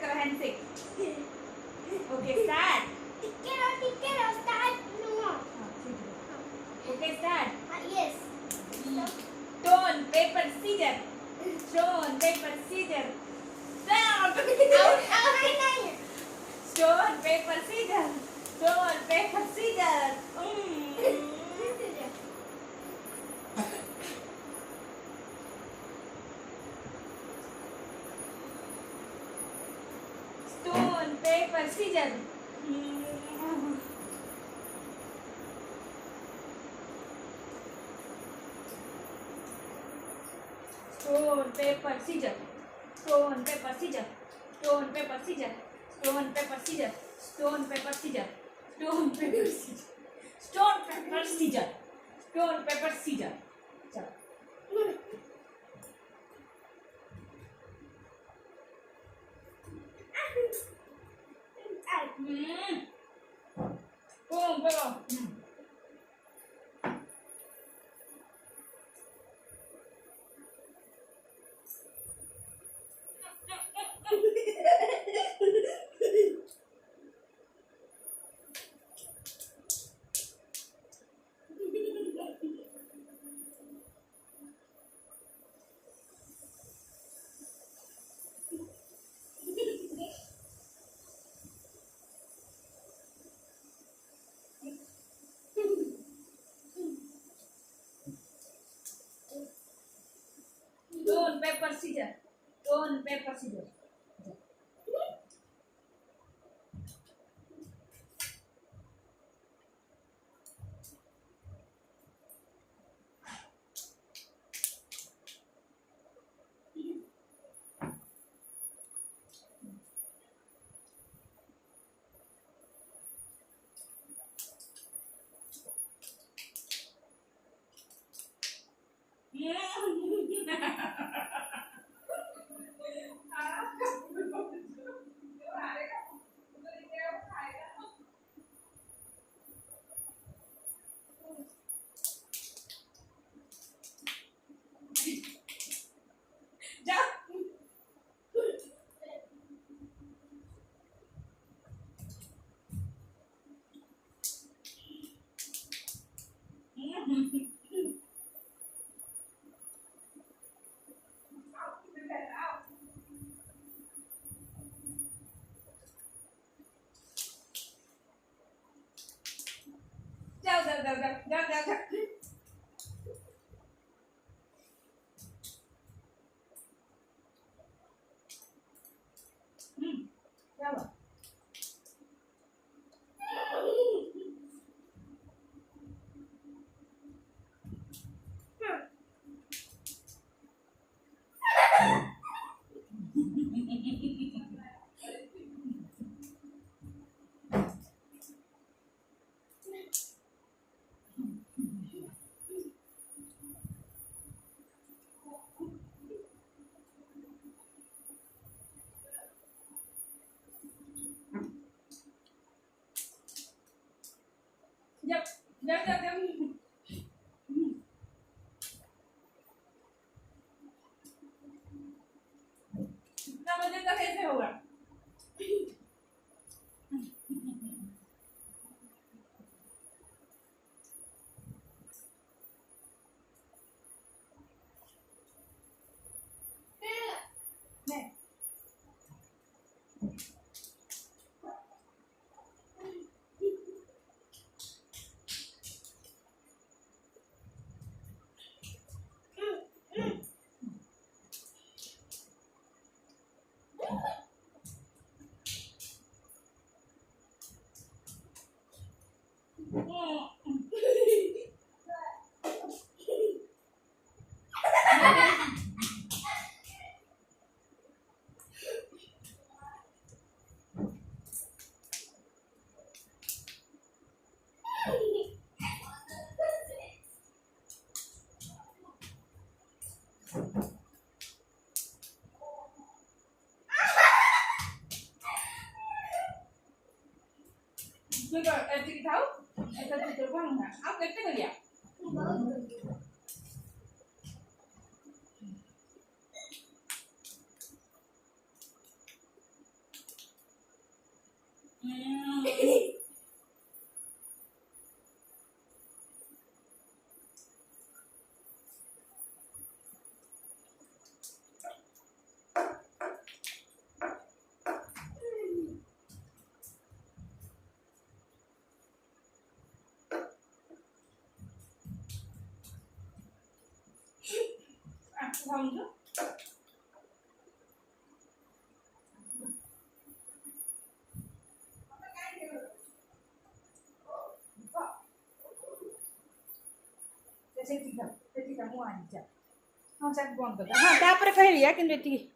handshake करो handshake. Okay, start. start no. Okay, start. Yes. Stone, paper, scissors. Stone, paper, scissors. Stop. Stone, paper, scissors. Stone, paper, scissors. Stone, paper, scissors. Stone, paper, scissors. Stone, paper, scissors. Stone, paper, scissors. Stone, paper, scissors. Stone, paper, scissors. Stone, paper, scissors. Stone, paper, scissors. Stone, paper, scissors. ચાલો. Boom, boom. Stone, paper, scissors. Stone, paper, scissors. જાઓ. ચાલો. જાઓ. ના મુझे तो कैसे होगा नहीं Juga Cik tahu? Satu terbang enggak? Aku kata kali ya? ଖାଉନି ତ ସେଠି ମୁଁ ଆଣିଛି ହଁ ଚାକୁ ବନ୍ଦ କରିଦେବା ହଁ ତାପରେ ଖାଇବି କିନ୍ତୁ ଏତିକି